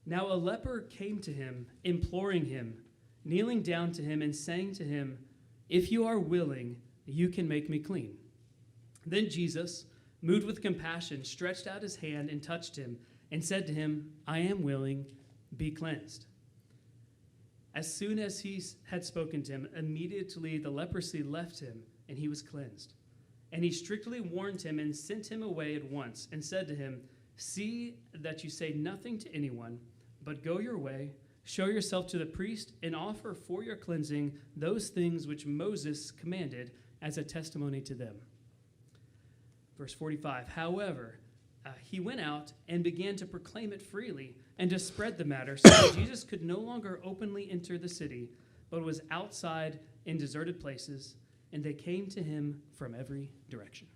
Now a leper came to him, imploring him, kneeling down to him and saying to him, "If you are willing, you can make me clean." Then Jesus, moved with compassion, stretched out his hand and touched him and said to him, "I am willing, be cleansed." As soon as he had spoken to him, immediately the leprosy left him and he was cleansed. And he strictly warned him and sent him away at once and said to him, "See that you say nothing to anyone, but go your way, show yourself to the priest, and offer for your cleansing those things which Moses commanded as a testimony to them." Verse 45, however, he went out and began to proclaim it freely and to spread the matter, so that Jesus could no longer openly enter the city, but was outside in deserted places, and they came to him from every direction.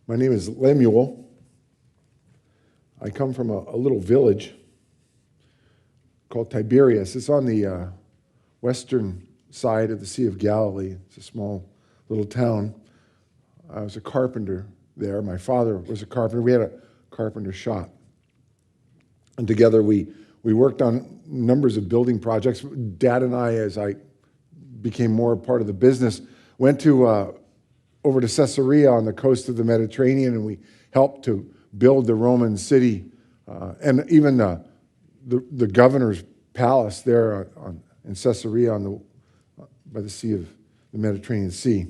My name is Lemuel. I come from a little village called Tiberias. It's on the western side of the Sea of Galilee. It's a small little town. I was a carpenter there. My father was a carpenter. We had a carpenter shop. And together we worked on numbers of building projects. Dad and I, as I became more a part of the business, went to over to Caesarea on the coast of the Mediterranean, and we helped to build the Roman city and even the governor's palace there in Caesarea by the Sea of the Mediterranean Sea.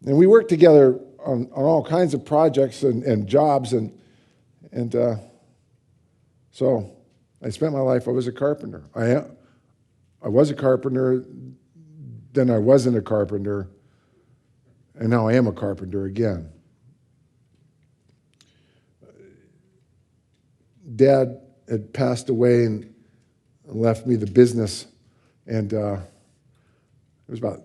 And we worked together on all kinds of projects and jobs, and so I spent my life. I was a carpenter. I was a carpenter, then I wasn't a carpenter, and now I am a carpenter again. Dad had passed away and left me the business, and it was about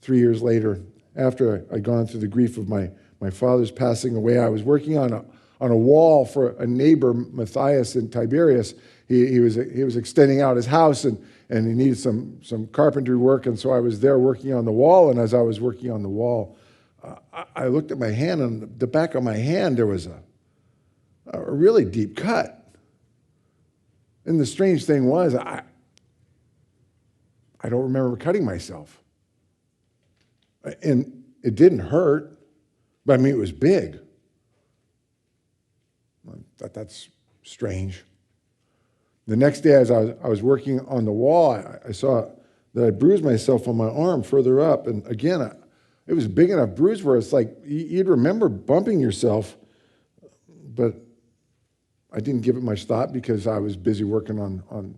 3 years later, after I'd gone through the grief of my father's passing away. I was working on a wall for a neighbor, Matthias, in Tiberias. He was extending out his house, and he needed some carpentry work, and so I was there working on the wall. And as I was working on the wall, I looked at my hand, and on the back of my hand there was a really deep cut. And the strange thing was, I don't remember cutting myself. And it didn't hurt, but I mean, it was big. I thought that's strange. The next day, as I was working on the wall, I saw that I bruised myself on my arm further up. And again, it was a big enough bruise where it's like you'd remember bumping yourself, but I didn't give it much thought because I was busy working on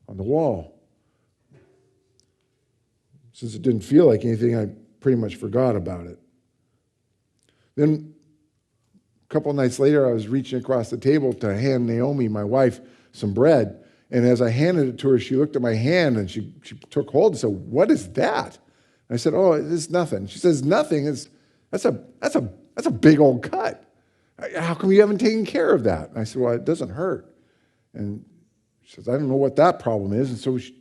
the wall. Since it didn't feel like anything, I pretty much forgot about it. Then a couple of nights later, I was reaching across the table to hand Naomi, my wife, some bread. And as I handed it to her, she looked at my hand and she took hold and said, "What is that?" And I said, "Oh, it's nothing." She says, "Nothing? That's a big old cut. How come you haven't taken care of that?" And I said, "Well, it doesn't hurt." And she says, "I don't know what that problem is." And so she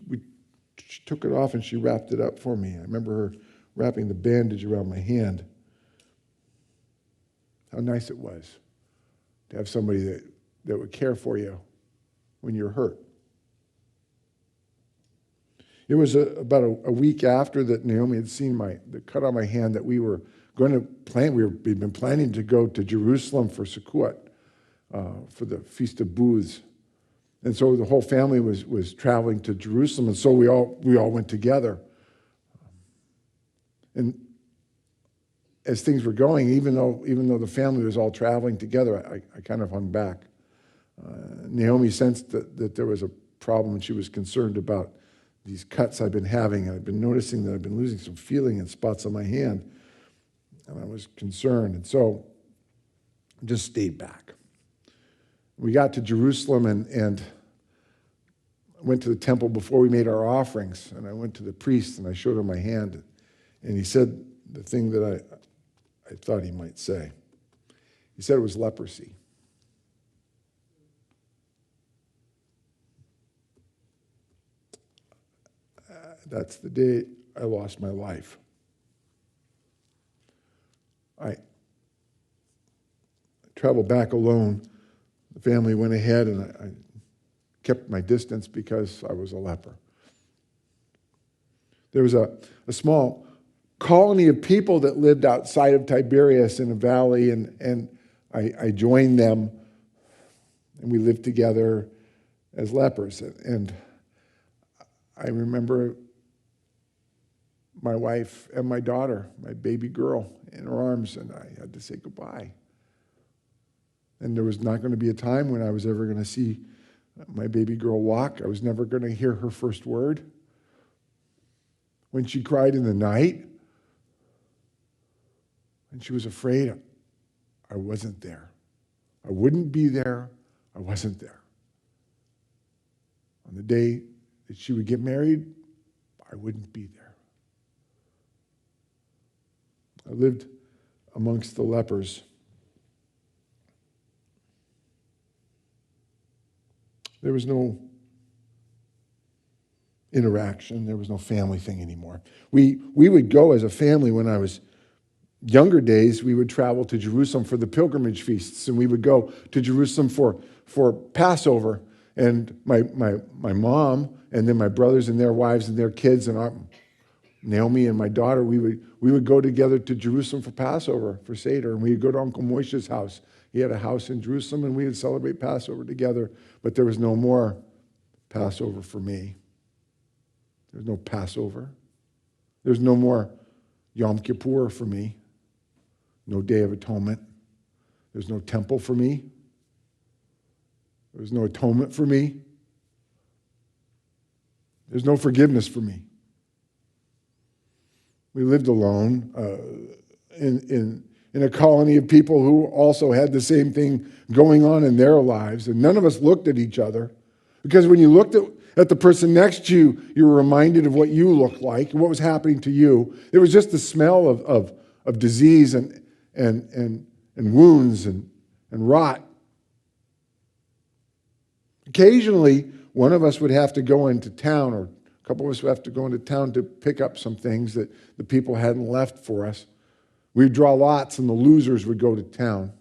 took it off and she wrapped it up for me. I remember her wrapping the bandage around my hand. How nice it was to have somebody that would care for you when you're hurt. It was about a week after that Naomi had seen the cut on my hand that we were going to plan. We'd been planning to go to Jerusalem for Sukkot, for the Feast of Booths. And so the whole family was traveling to Jerusalem, and so we all went together. And as things were going, even though the family was all traveling together, I kind of hung back. Naomi sensed that there was a problem, and she was concerned about these cuts I've been having. And I've been noticing that I've been losing some feeling in spots on my hand, and I was concerned. And so I just stayed back. We got to Jerusalem and went to the temple before we made our offerings. And I went to the priest and I showed him my hand. And he said the thing that I thought he might say. He said it was leprosy. that's the day I lost my life. I traveled back alone. The family went ahead, and I kept my distance because I was a leper. There was a small colony of people that lived outside of Tiberias in a valley, and I joined them, and we lived together as lepers. And I remember my wife and my daughter, my baby girl, in her arms, and I had to say goodbye. And there was not going to be a time when I was ever going to see my baby girl walk. I was never going to hear her first word. When she cried in the night, and she was afraid, I wasn't there. I wouldn't be there. I wasn't there. On the day that she would get married, I wouldn't be there. I lived amongst the lepers. There was no interaction. There was no family thing anymore. We would go as a family when I was younger days. We would travel to Jerusalem for the pilgrimage feasts, and we would go to Jerusalem for Passover. And my mom and then my brothers and their wives and their kids and Naomi and my daughter, we would go together to Jerusalem for Passover, for Seder, and we would go to Uncle Moshe's house. He had a house in Jerusalem, and we would celebrate Passover together, but there was no more Passover for me. There's no Passover. There's no more Yom Kippur for me. No Day of Atonement. There's no temple for me. There's no atonement for me. There's no forgiveness for me. We lived alone in a colony of people who also had the same thing going on in their lives, and none of us looked at each other, because when you looked at the person next to you, you were reminded of what you looked like and what was happening to you. It was just the smell of disease and wounds and rot. Occasionally, one of us would have to go into town, or a couple of us would have to go into town to pick up some things that the people hadn't left for us. We'd draw lots, and the losers would go to town.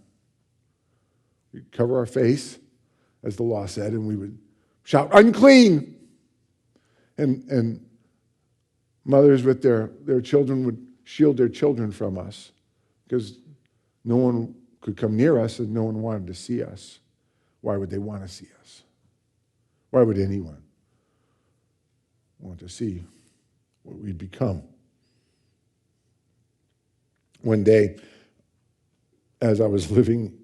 We'd cover our face, as the law said, and we would shout, "Unclean!" And mothers with their children would shield their children from us, because no one could come near us and no one wanted to see us. Why would they want to see us? Why would anyone want to see what we'd become? One day, as I was living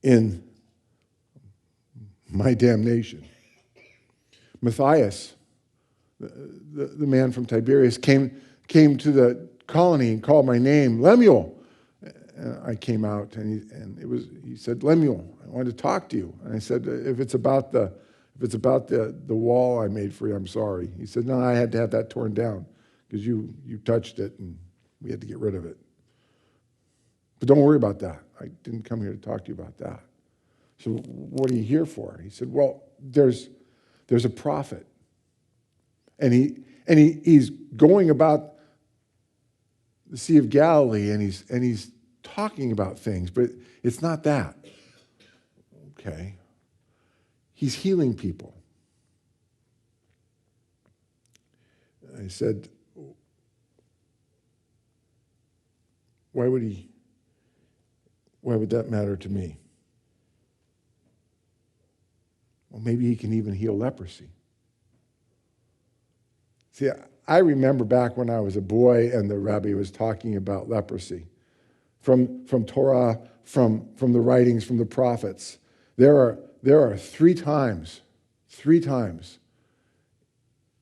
in my damnation, Matthias, the man from Tiberias, came to the colony and called my name, Lemuel. I came out, and he said, "Lemuel, I want to talk to you." And I said, if it's about the wall I made for you, I'm sorry. He said, "No, I had to have that torn down because you touched it, and we had to get rid of it. But don't worry about that. I didn't come here to talk to you about that." So what are you here for? He said, "Well, there's a prophet, and he's going about the Sea of Galilee, and he's talking about things, but it's not that." Okay. He's healing people. I said, why would that matter to me? Well, maybe he can even heal leprosy. See, I remember back when I was a boy and the rabbi was talking about leprosy. From Torah, from the writings, from the prophets, there are three times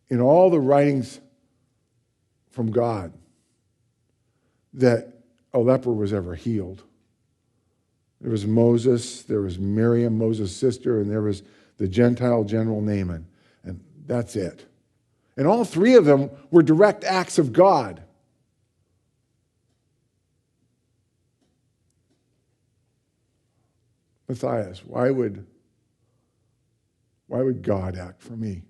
in all the writings from God that a leper was ever healed. There was Moses, there was Miriam, Moses' sister, and there was the Gentile general Naaman. And that's it. And all three of them were direct acts of God. Matthias, why would God act for me?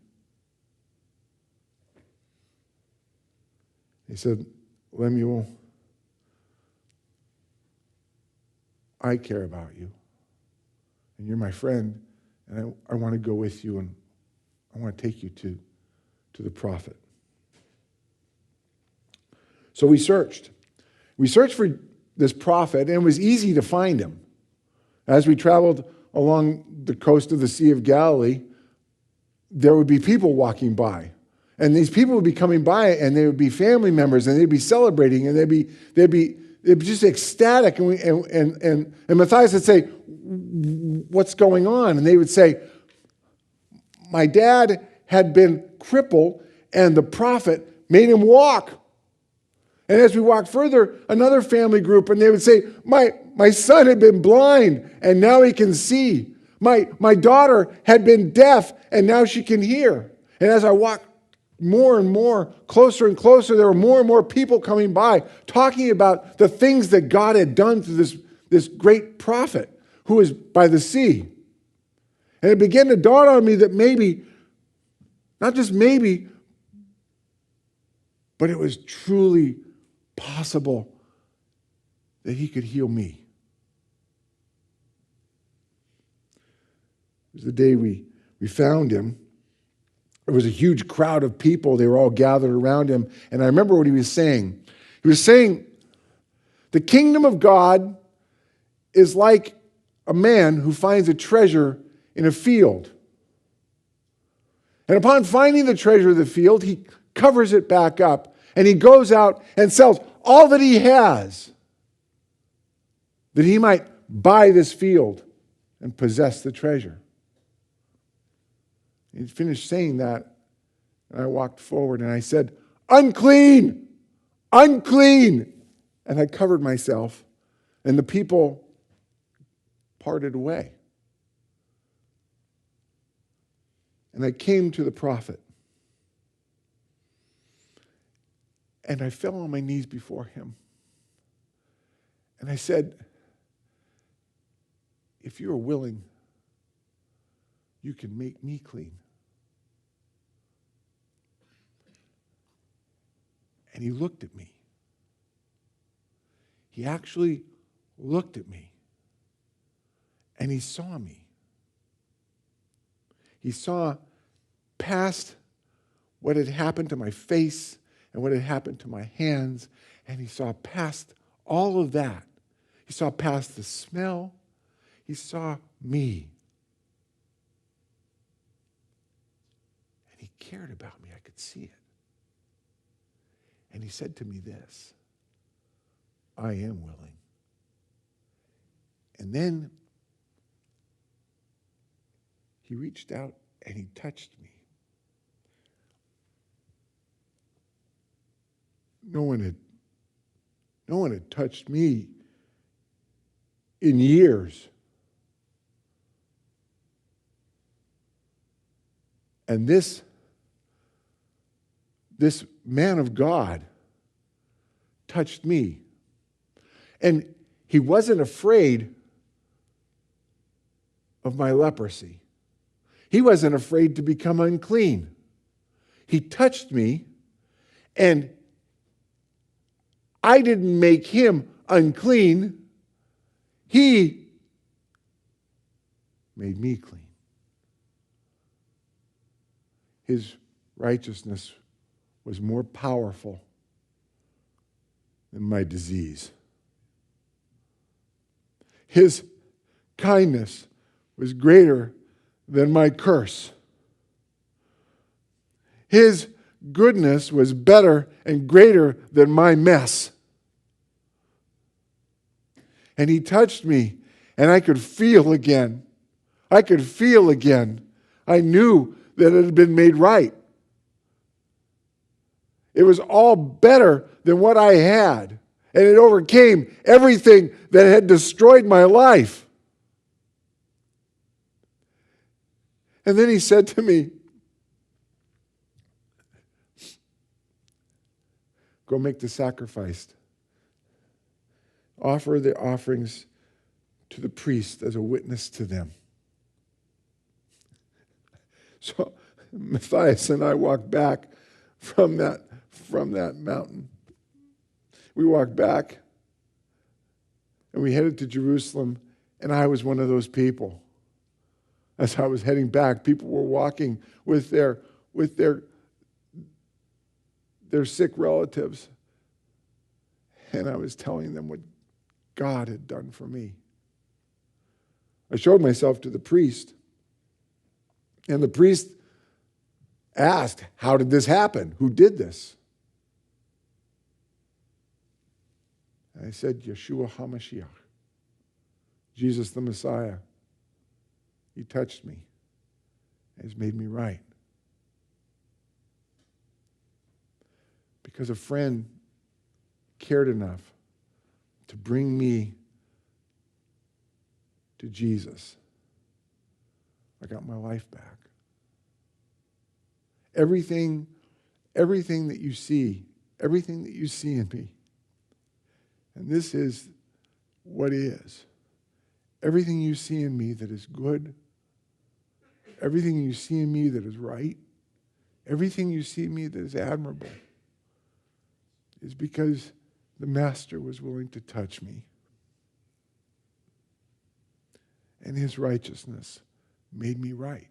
He said, Lemuel, I care about you, and you're my friend, and I want to go with you, and I want to take you to the prophet. So we searched. We searched for this prophet, and it was easy to find him. As we traveled along the coast of the Sea of Galilee, there would be people walking by. And these people would be coming by, and they would be family members, and they'd be celebrating, and they'd be just ecstatic. And Matthias would say, what's going on? And they would say, my dad had been crippled, and the prophet made him walk. And as we walked further, another family group, and they would say, my son had been blind, and now he can see. My daughter had been deaf, and now she can hear. And as I walked more and more, closer and closer, there were more and more people coming by, talking about the things that God had done through this great prophet who was by the sea. And it began to dawn on me that maybe, not just maybe, but it was truly possible that he could heal me. It was the day we found him. There was a huge crowd of people. They were all gathered around him. And I remember what he was saying. He was saying, the kingdom of God is like a man who finds a treasure in a field. And upon finding the treasure of the field, he covers it back up, and he goes out and sells all that he has, that he might buy this field and possess the treasure. He finished saying that, and I walked forward and I said, unclean, unclean. And I covered myself, and the people parted away. And I came to the prophet, and I fell on my knees before him. And I said, if you are willing, you can make me clean. And he looked at me. He actually looked at me. And he saw me. He saw past what had happened to my face and what had happened to my hands. And he saw past all of that. He saw past the smell. He saw me. And he cared about me. I could see it. And he said to me this, I am willing. And then he reached out and he touched me. No one had touched me in years. And this man of God touched me. And he wasn't afraid of my leprosy. He wasn't afraid to become unclean. He touched me, and I didn't make him unclean. He made me clean. His righteousness was more powerful than my disease. His kindness was greater than my curse. His goodness was better and greater than my mess. And he touched me, and I could feel again. I could feel again. I knew that it had been made right. It was all better than what I had. And it overcame everything that had destroyed my life. And then he said to me, go make the sacrifice. Offer the offerings to the priest as a witness to them. So Matthias and I walked back from that mountain. we walked back, and we headed to Jerusalem, and I was one of those people. As I was heading back, people were walking with their sick relatives, and I was telling them what God had done for me. I showed myself to the priest, and the priest asked, how did this happen? Who did this? And I said, Yeshua HaMashiach, Jesus the Messiah. He touched me and has made me right. Because a friend cared enough to bring me to Jesus, I got my life back. Everything that you see in me, and this is what is. Everything you see in me that is good, everything you see in me that is right, everything you see in me that is admirable, is because the Master was willing to touch me. And his righteousness made me right.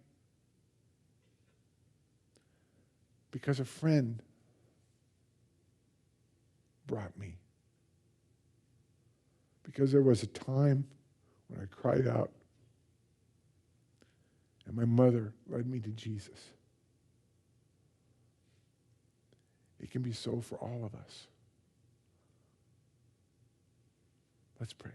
Because a friend brought me. Because there was a time when I cried out, and my mother led me to Jesus. It can be so for all of us. Let's pray.